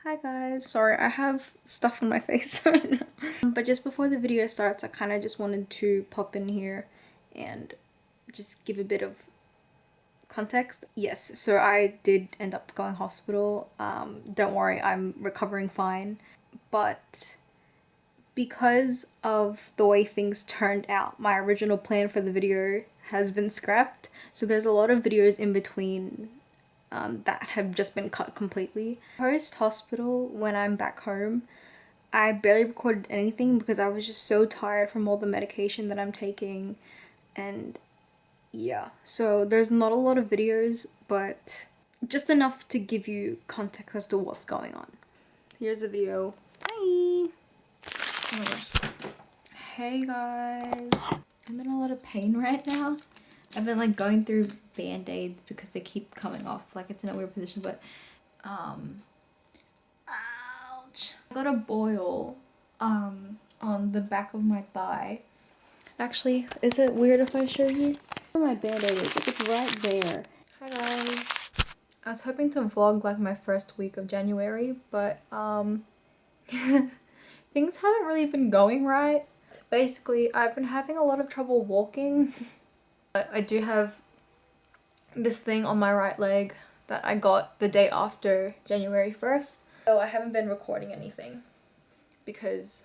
Hi guys, sorry I have stuff on my face right now. But just before the video starts, I kind of just wanted to pop in here and just give a bit of context. Yes, so I did end up going hospital. Don't worry, I'm recovering fine. But because of the way things turned out, my original plan for the video has been scrapped. So there's a lot of videos in between that have just been cut completely. Post hospital, when I'm back home, I barely recorded anything because I was just so tired from all the medication that I'm taking, and yeah, so there's not a lot of videos, but just enough to give you context as to what's going on. Here's the video. Bye! Oh my gosh. Hey guys, I'm in a lot of pain right now. I've been like going through band-aids because they keep coming off, like it's in a weird position, but ouch. I got a boil on the back of my thigh. Actually, is it weird if I show you where my band-aid is? Like, it's right there. Hi guys. I was hoping to vlog like my first week of January, but things haven't really been going right. Basically, I've been having a lot of trouble walking. I do have this thing on my right leg that I got the day after January 1st. So I haven't been recording anything because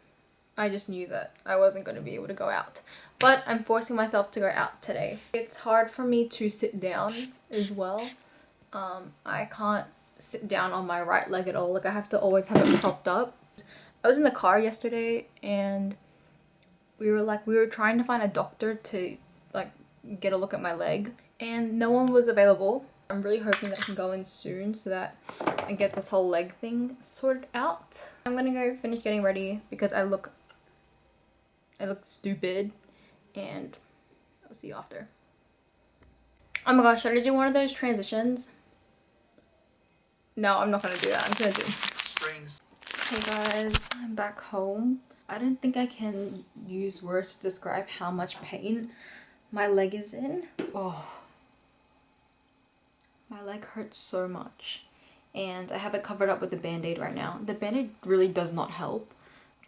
I just knew that I wasn't going to be able to go out. But I'm forcing myself to go out today. It's hard for me to sit down as well. I can't sit down on my right leg at all. Like I have to always have it propped up. I was in the car yesterday and we were trying to find a doctor to like get a look at my leg and no one was available. I'm really hoping that I can go in soon so that I get this whole leg thing sorted out. I'm gonna go finish getting ready because I look stupid, and I'll see you after. Oh my gosh, should I do one of those transitions? No, I'm not gonna do that. I'm gonna do strings. Hey guys, I'm back home. I don't think I can use words to describe how much pain my leg is in. Oh, my leg hurts so much, and I have it covered up with the band-aid right now. The band-aid really does not help.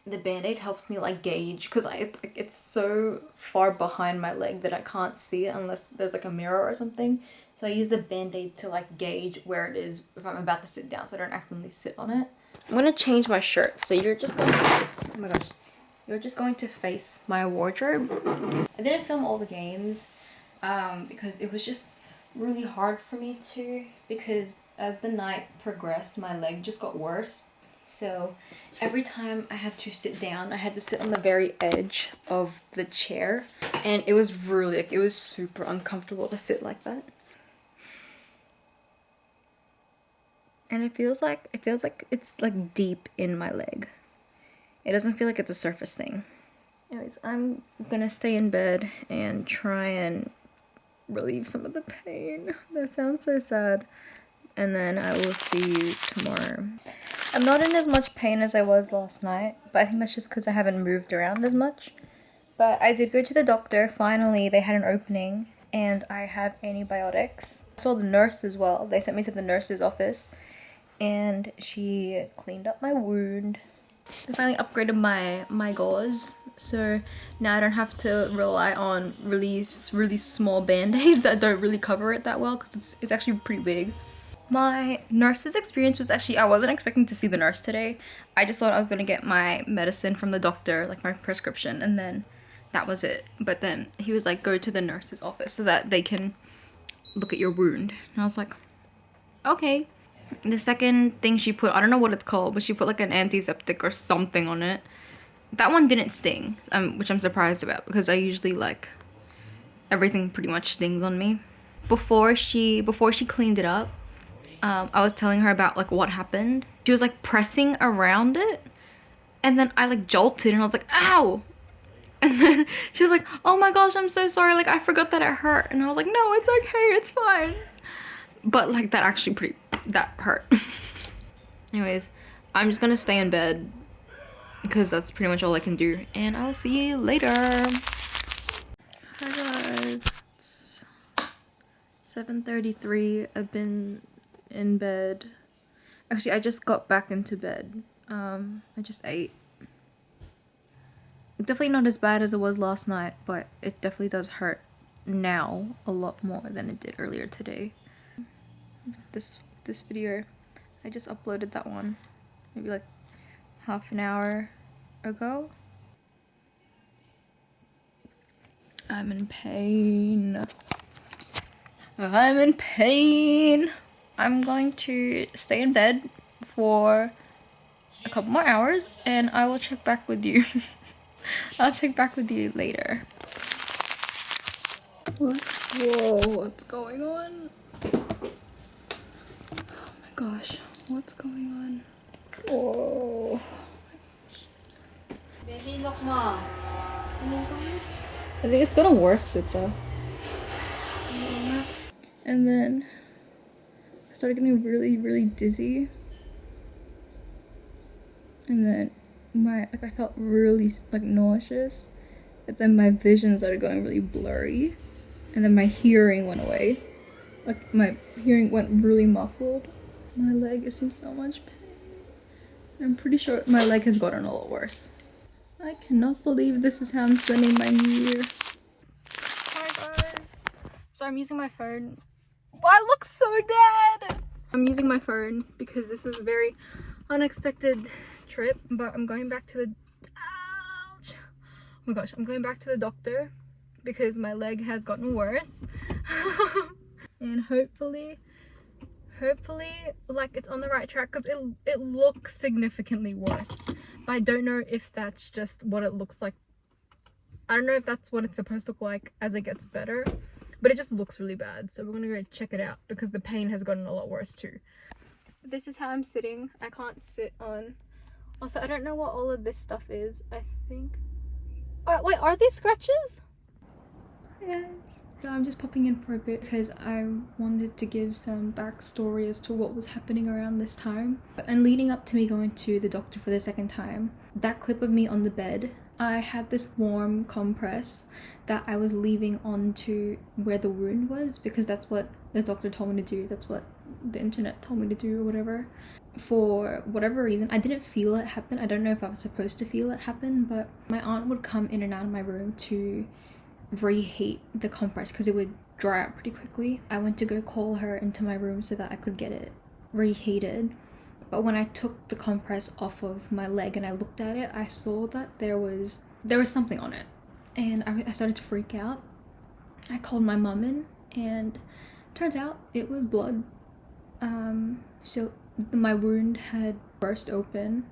The band-aid helps me like gauge because it's so far behind my leg that I can't see it unless there's like a mirror or something. So I use the band-aid to like gauge where it is if I'm about to sit down so I don't accidentally sit on it. I'm gonna change my shirt, so you're just going to, oh my gosh, you're just going to face my wardrobe. I didn't film all the games because it was just really hard for me to, because as the night progressed my leg just got worse. So every time I had to sit down, I had to sit on the very edge of the chair, and it was really like, it was super uncomfortable to sit like that. And it feels like it's like deep in my leg. It doesn't feel like it's a surface thing. Anyways, I'm gonna stay in bed and try and relieve some of the pain. That sounds so sad. And then I will see you tomorrow. I'm not in as much pain as I was last night, but I think that's just because I haven't moved around as much. But I did go to the doctor. Finally, they had an opening and I have antibiotics. I saw the nurse as well. They sent me to the nurse's office and she cleaned up my wound. They finally upgraded my gauze, so now I don't have to rely on really small band-aids that don't really cover it that well because it's actually pretty big. My nurse's experience was actually, I wasn't expecting to see the nurse today. I just thought I was going to get my medicine from the doctor, like my prescription, and then that was it. But then he was like, go to the nurse's office so that they can look at your wound. And I was like, okay. The second thing she put, I don't know what it's called, but she put like an antiseptic or something on it. That one didn't sting, which I'm surprised about because I usually like everything pretty much stings on me. Before she cleaned it up, I was telling her about like what happened. She was like pressing around it, and then I like jolted and I was like, ow! And then she was like, oh my gosh, I'm so sorry, like I forgot that it hurt. And I was like, no, it's okay, it's fine. But like that actually that hurt. Anyways, I'm just gonna stay in bed because that's pretty much all I can do, and I'll see you later. Hi guys, it's 7:33. I've been in bed. Actually, I just got back into bed. I just ate. Definitely not as bad as it was last night, but it definitely does hurt now a lot more than it did earlier today. This video, I just uploaded that one maybe like half an hour ago. I'm in pain. I'm in pain. I'm going to stay in bed for a couple more hours and I will check back with you. I'll check back with you later. What's going on? Oh my gosh, what's going on? Whoa. I think it's gonna worse it though. And then I started getting really dizzy. And then I felt really like nauseous. And then my vision started going really blurry. And then my hearing went away. Like my hearing went really muffled. My leg is in so much pain. I'm pretty sure my leg has gotten a lot worse. I cannot believe this is how I'm spending my new year. Hi guys. So I'm using my phone. Well, I look so dead! I'm using my phone because this was a very unexpected trip, but I'm going back to the... Ouch! Oh my gosh, I'm going back to the doctor because my leg has gotten worse. And hopefully like it's on the right track because it looks significantly worse. But I don't know if that's just what it looks like. I don't know if that's what it's supposed to look like as it gets better, but it just looks really bad. So we're gonna go check it out because the pain has gotten a lot worse too. This is how I'm sitting. I can't sit on. Also, I don't know what all of this stuff is. I think... Oh, wait, are these scratches? Hi guys. So I'm just popping in for a bit because I wanted to give some backstory as to what was happening around this time. And leading up to me going to the doctor for the second time, that clip of me on the bed, I had this warm compress that I was leaving onto where the wound was because that's what the doctor told me to do. That's what the internet told me to do or whatever. For whatever reason, I didn't feel it happen. I don't know if I was supposed to feel it happen, but my aunt would come in and out of my room to reheat the compress because it would dry out pretty quickly. I went to go call her into my room so that I could get it reheated. But when I took the compress off of my leg and I looked at it, I saw that there was something on it. And I started to freak out. I called my mum in and turns out it was blood. So my wound had burst open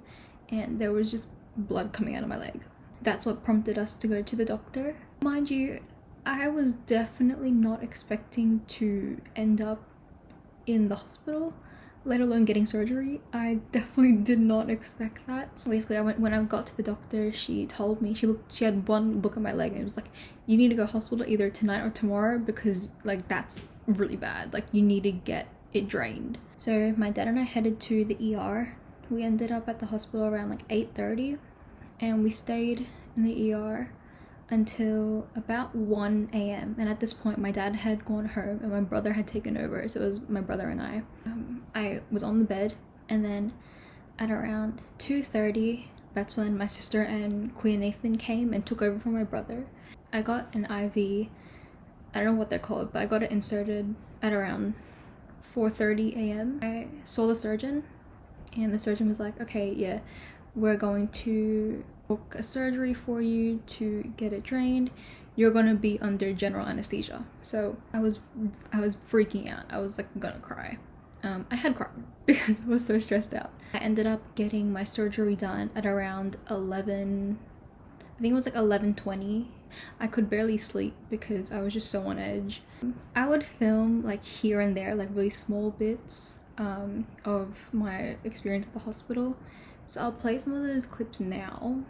and there was just blood coming out of my leg. That's what prompted us to go to the doctor. Mind you, I was definitely not expecting to end up in the hospital, let alone getting surgery. I definitely did not expect that. So basically, when I got to the doctor, she told me, she had one look at my leg and it was like, you need to go to hospital either tonight or tomorrow because like that's really bad. Like you need to get it drained. So my dad and I headed to the ER. We ended up at the hospital around like 8:30 and we stayed in the ER until about 1 a.m. and at this point my dad had gone home and my brother had taken over, so it was my brother and I was on the bed, and then at around 2:30 that's when my sister and Queen Nathan came and took over from my brother. I got an IV, I don't know what they're called, but I got it inserted at around 4:30 a.m. I saw the surgeon and the surgeon was like, okay, yeah, we're going to book a surgery for you to get it drained. You're gonna be under general anesthesia. So I was freaking out. I was like gonna cry. I had cried because I was so stressed out. I ended up getting my surgery done at around 11, I think it was like 11:20. I could barely sleep because I was just so on edge. I would film like here and there, like really small bits of my experience at the hospital. So I'll play some of those clips now.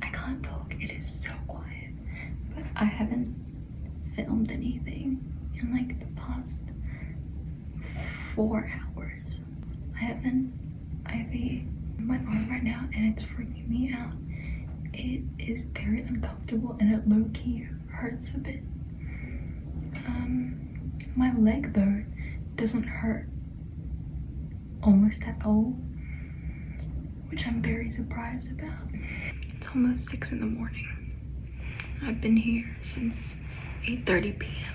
I can't talk, it is so quiet, but I haven't filmed anything in like the past 4 hours. I have an IV in my arm right now and it's freaking me out. It is very uncomfortable and it low-key hurts a bit. My leg though doesn't hurt almost at all, which I'm very surprised about. It's almost 6 in the morning. I've been here since 8:30 p.m.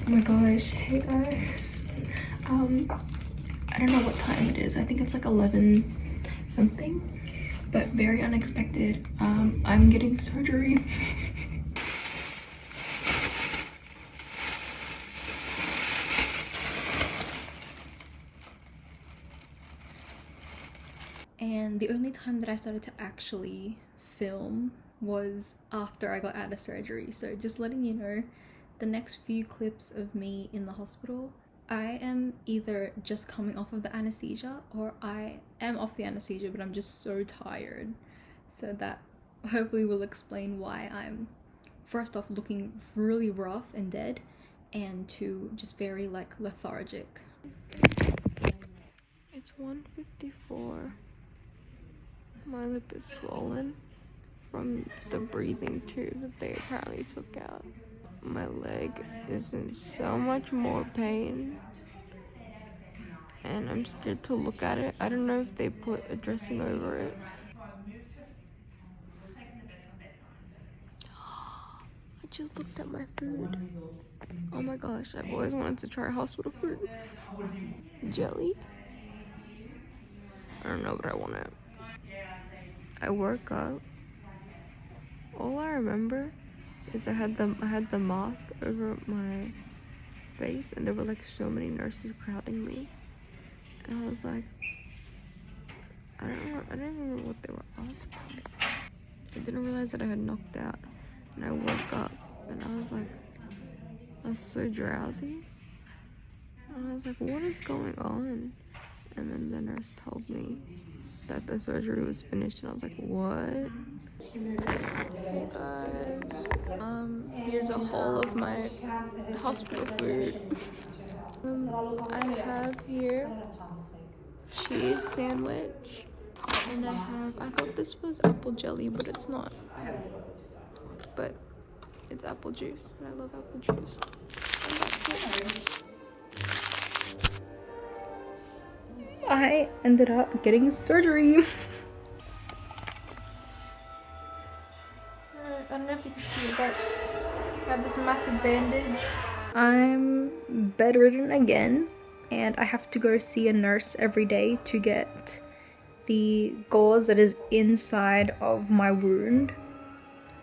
Oh my gosh, hey guys. I don't know what time it is. I think it's like 11 something, but very unexpected. I'm getting surgery. And the only time that I started to actually film was after I got out of surgery. So just letting you know, the next few clips of me in the hospital, I am either just coming off of the anesthesia or I am off the anesthesia, but I'm just so tired. So that hopefully will explain why I'm first off looking really rough and dead, and two, just very like lethargic. It's 1:54. My lip is swollen from the breathing tube that they apparently took out. My leg is in so much more pain, and I'm scared to look at it. I don't know if they put a dressing over it. I just looked at my food. Oh my gosh, I've always wanted to try hospital food. Jelly? I don't know, but I want it. I woke up. All I remember is I had the mask over my face, and there were like so many nurses crowding me, and I was like, I don't remember what they were asking. I didn't realize that I had knocked out, and I woke up and I was so drowsy, and I was like, what is going on? And then the nurse told me that the surgery was finished, and I was like, what? Hey guys, here's a haul of my hospital food. I have here cheese sandwich, and I thought this was apple jelly, but it's not. But it's apple juice, and I love apple juice. And that's it. I ended up getting surgery. I don't know if you can see it, but I have this massive bandage. I'm bedridden again, and I have to go see a nurse every day to get the gauze that is inside of my wound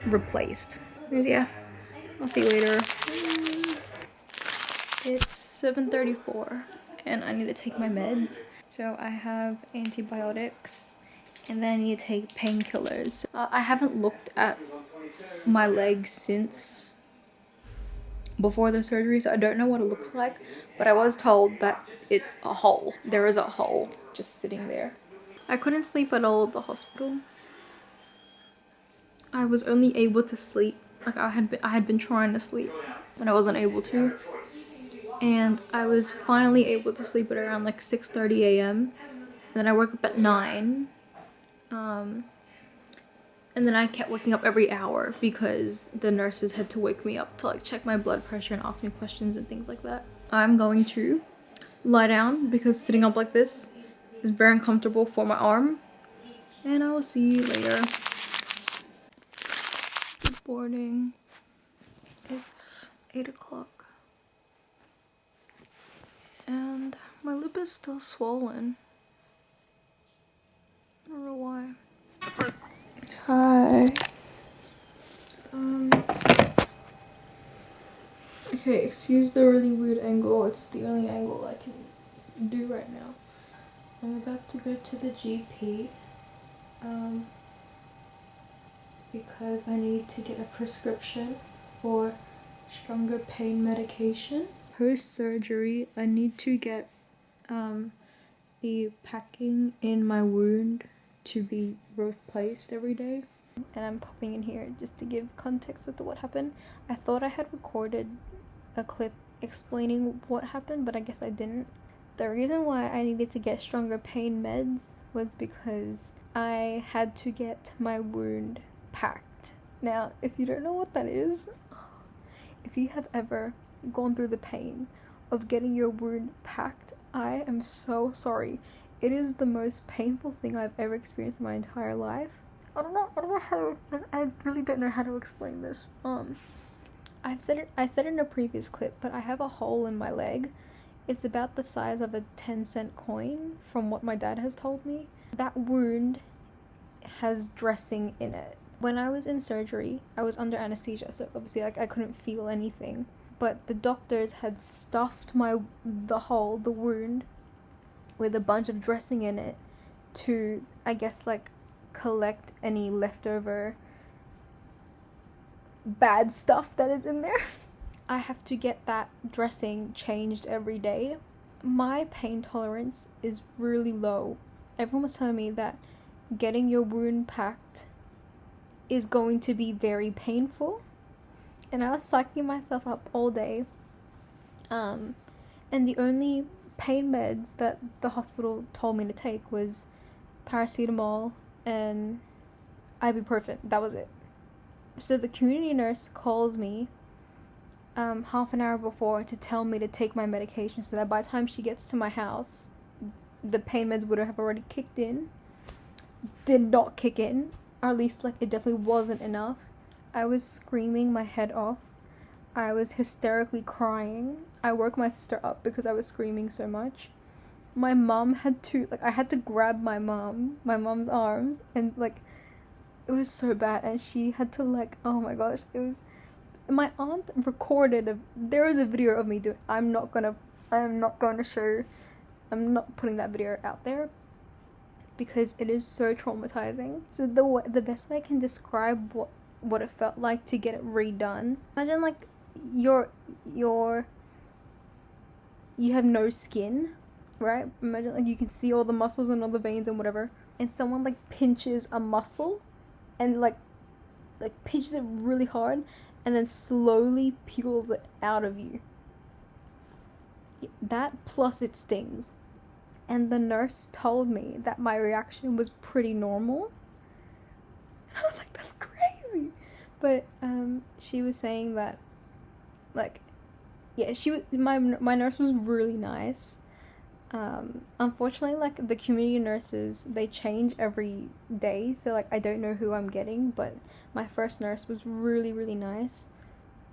replaced. Yeah, I'll see you later. It's 7:34 and I need to take my meds. So I have antibiotics and then I need to take painkillers. I haven't looked at my leg since before the surgery, so I don't know what it looks like, but I was told that it's a hole. There is a hole just sitting there. I couldn't sleep at all at the hospital. I was only able to sleep, like I had been trying to sleep and I wasn't able to. And I was finally able to sleep at around like 6:30 a.m. And then I woke up at 9. And then I kept waking up every hour because the nurses had to wake me up to like check my blood pressure and ask me questions and things like that. I'm going to lie down because sitting up like this is very uncomfortable for my arm. And I will see you later. Good morning. It's 8 o'clock. And my lip is still swollen. I don't know why. Hi. Okay, excuse the really weird angle. It's the only angle I can do right now. I'm about to go to the GP. Because I need to get a prescription for stronger pain medication. Post-surgery, I need to get the packing in my wound to be replaced every day. And I'm popping in here just to give context as to what happened. I thought I had recorded a clip explaining what happened, but I guess I didn't. The reason why I needed to get stronger pain meds was because I had to get my wound packed. Now, if you don't know what that is, if you have ever gone through the pain of getting your wound packed. I am so sorry. It is the most painful thing I've ever experienced in my entire life. I don't know how to, I really don't know how to explain this. I said it in a previous clip, but I have a hole in my leg. It's about the size of a 10-cent coin from what my dad has told me. That wound has dressing in it. When I was in surgery, I was under anesthesia, so obviously like I couldn't feel anything. But the doctors had stuffed the wound with a bunch of dressing in it to, I guess, like collect any leftover bad stuff that is in there. I have to get that dressing changed every day. My pain tolerance is really low. Everyone was telling me that getting your wound packed is going to be very painful, and I was psyching myself up all day. And the only pain meds that the hospital told me to take was paracetamol and ibuprofen. That was it. So the community nurse calls me half an hour before to tell me to take my medication so that by the time she gets to my house, the pain meds would have already kicked in. Did not kick in, or at least like it definitely wasn't enough. I was screaming my head off. I was hysterically crying. I woke my sister up because I was screaming so much. My mom had to, like, I had to grab my mom's arms, and like it was so bad, and she had to, like, oh my gosh, it was, my aunt recorded there was a video of me doing, I'm not going to show, I'm not putting that video out there because it is so traumatizing. So the best way I can describe what it felt like to get it redone. Imagine like you have no skin, right? Imagine like you can see all the muscles and all the veins and whatever, and someone like pinches a muscle and like pinches it really hard and then slowly peels it out of you. That plus it stings. And the nurse told me that my reaction was pretty normal. And I was like, that's crazy. But she was saying that, like, yeah, my nurse was really nice. Unfortunately, like, the community nurses, they change every day, so like I don't know who I'm getting, but my first nurse was really, really nice.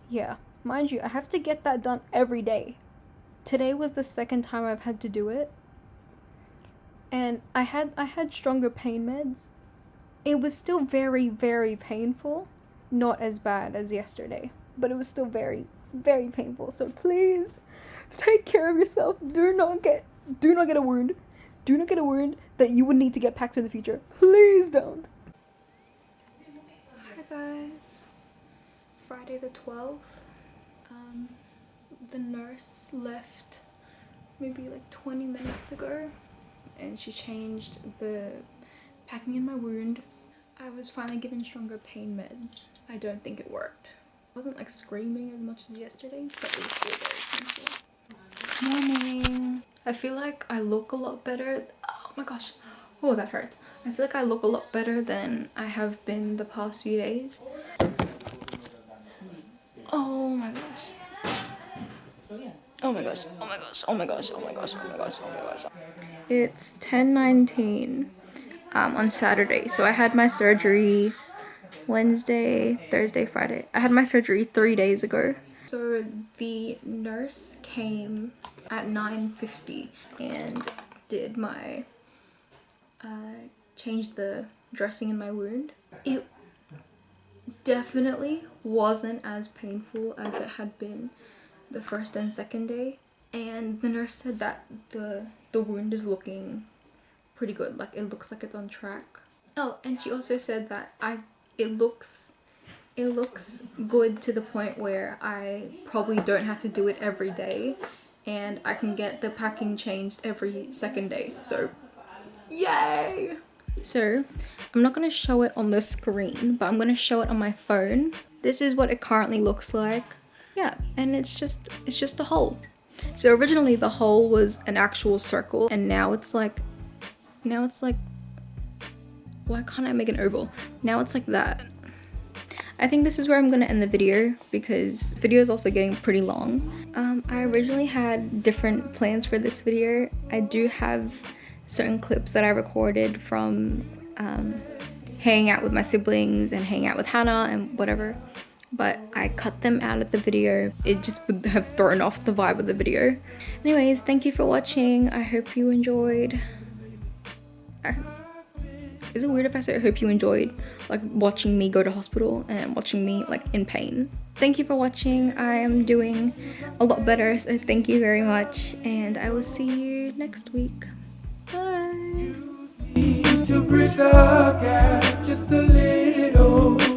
Yeah, mind you, I have to get that done every day. Today was the second time I've had to do it, and I had stronger pain meds. It was still very, very painful. Not as bad as yesterday, but it was still very, very painful. So please take care of yourself. Do not get a wound. Do not get a wound that you would need to get packed in the future. Please don't. Hi guys. Friday the 12th. The nurse left maybe like 20 minutes ago, and she changed the packing in my wound. I was finally given stronger pain meds. I don't think it worked. I wasn't like screaming as much as yesterday, but it was still very painful. Morning. I feel like I look a lot better. Oh my gosh. Oh, that hurts. I feel like I look a lot better than I have been the past few days. Oh my gosh. Oh my gosh. Oh my gosh. Oh my gosh. Oh my gosh. Oh my gosh. Oh my gosh. It's 10:19 on Saturday. So I had my surgery Wednesday, Thursday, Friday. I had my surgery 3 days ago. So the nurse came at 9:50 and did my changed the dressing in my wound. It definitely wasn't as painful as it had been the first and second day, and the nurse said that the wound is looking pretty good. Like, it looks like it's on track. Oh, and she also said that it looks good to the point where I probably don't have to do it every day, and I can get the packing changed every second day. So yay! So I'm not going to show it on the screen, but I'm going to show it on my phone. This is what it currently looks like. Yeah, and it's just a hole. So originally the hole was an actual circle, and now it's like, why can't I make an oval? Now it's like that. I think this is where I'm gonna end the video because the video is also getting pretty long. I originally had different plans for this video. I do have certain clips that I recorded from hanging out with my siblings and hanging out with Hannah and whatever, but I cut them out of the video. It just would have thrown off the vibe of the video. Anyways, thank you for watching. I hope you enjoyed. Is it weird if I say I hope you enjoyed like watching me go to hospital and watching me like in pain? Thank you for watching. I am doing a lot better, so thank you very much, and I will see you next week. Bye. To bridge the gap just a little.